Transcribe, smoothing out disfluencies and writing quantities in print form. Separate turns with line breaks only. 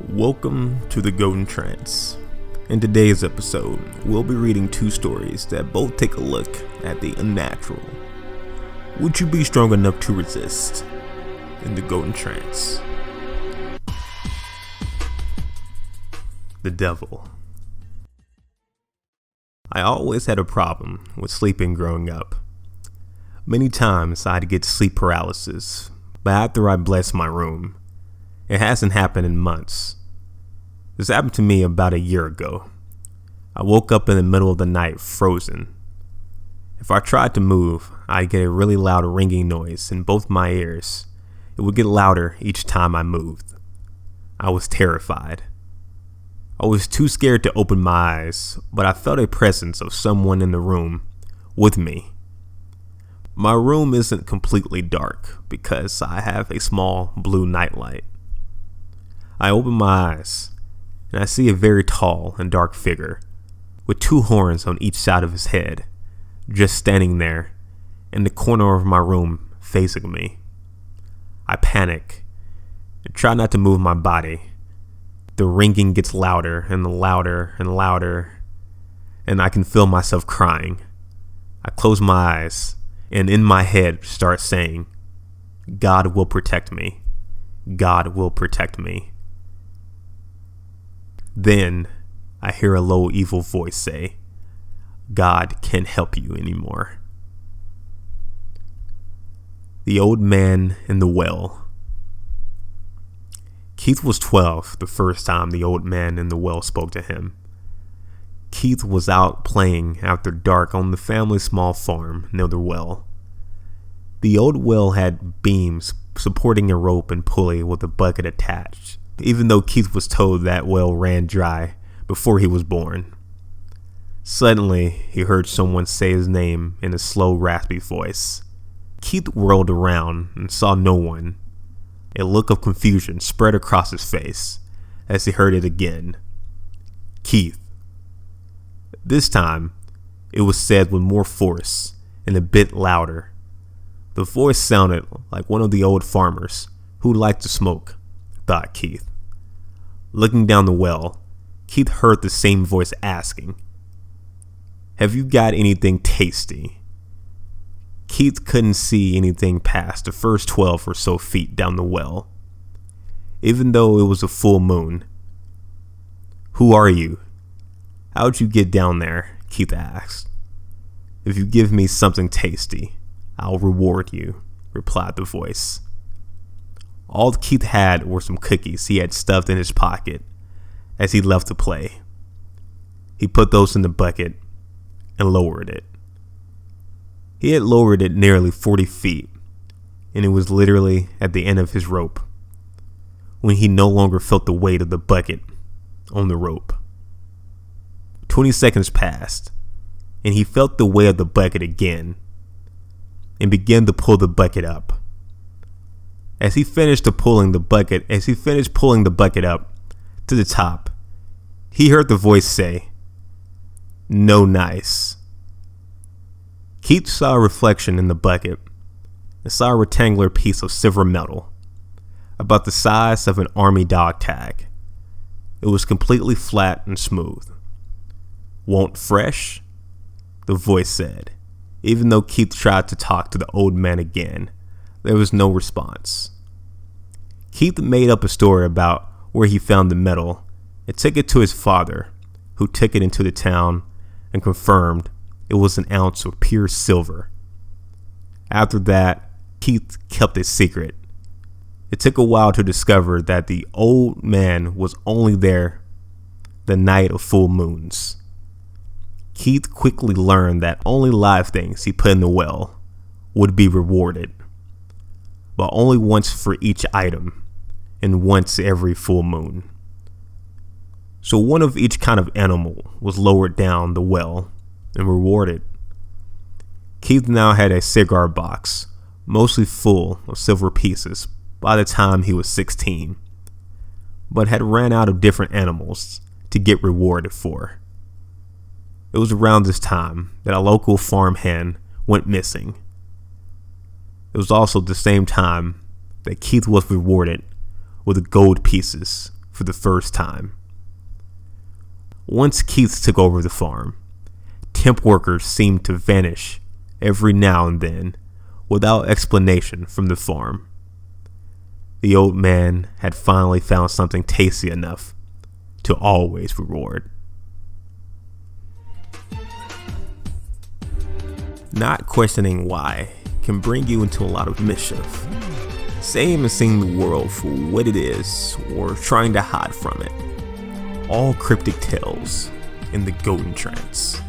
Welcome to the Golden Trance. In today's episode, we'll be reading two stories that both take a look at the unnatural. Would you be strong enough to resist in the Golden Trance? The Devil. I always had a problem with sleeping growing up. Many times I'd get sleep paralysis, but after I blessed my room, it hasn't happened in months. This happened to me about a year ago. I woke up in the middle of the night frozen. If I tried to move, I'd get a really loud ringing noise in both my ears. It would get louder each time I moved. I was terrified. I was too scared to open my eyes, but I felt a presence of someone in the room with me. My room isn't completely dark because I have a small blue nightlight. I open my eyes, and I see a very tall and dark figure with two horns on each side of his head, just standing there in the corner of my room facing me. I panic and try not to move my body. The ringing gets louder and louder and louder, and I can feel myself crying. I close my eyes, and in my head start saying, "God will protect me. God will protect me." Then I hear a low, evil voice say, "God can't help you anymore." The Old Man in the Well. Keith was 12 the first time the old man in the well spoke to him. Keith was out playing after dark on the family's small farm near the well. The old well had beams supporting a rope and pulley with a bucket attached, even though Keith was told that well ran dry before he was born. Suddenly, he heard someone say his name in a slow, raspy voice. Keith whirled around and saw no one. A look of confusion spread across his face as he heard it again. Keith. This time, it was said with more force and a bit louder. The voice sounded like one of the old farmers who liked to smoke, thought Keith. Looking down the well, Keith heard the same voice asking, "Have you got anything tasty?" Keith couldn't see anything past the first 12 or so feet down the well, even though it was a full moon. "Who are you? How'd you get down there?" Keith asked. "If you give me something tasty, I'll reward you," replied the voice. All Keith had were some cookies he had stuffed in his pocket as he left to play. He put those in the bucket and lowered it. He had lowered it nearly 40 feet, and it was literally at the end of his rope when he no longer felt the weight of the bucket on the rope. 20 seconds passed, and he felt the weight of the bucket again and began to pull the bucket up. As he finished pulling the bucket up to the top, he heard the voice say, "No nice." Keith saw a reflection in the bucket and saw a rectangular piece of silver metal, about the size of an army dog tag. It was completely flat and smooth. "Want fresh?" the voice said. Even though Keith tried to talk to the old man again, there was no response. Keith made up a story about where he found the metal and took it to his father, who took it into the town and confirmed it was an ounce of pure silver. After that, Keith kept it secret. It took a while to discover that the old man was only there the night of full moons. Keith quickly learned that only live things he put in the well would be rewarded, but only once for each item and once every full moon. So one of each kind of animal was lowered down the well and rewarded. Keith now had a cigar box, mostly full of silver pieces by the time he was 16, but had ran out of different animals to get rewarded for. It was around this time that a local farm hand went missing. It was also the same time that Keith was rewarded with gold pieces for the first time. Once Keith took over the farm, temp workers seemed to vanish every now and then without explanation from the farm. The old man had finally found something tasty enough to always reward. Not questioning why can bring you into a lot of mischief. Same as seeing the world for what it is or trying to hide from it. All cryptic tales in the Golden Trance.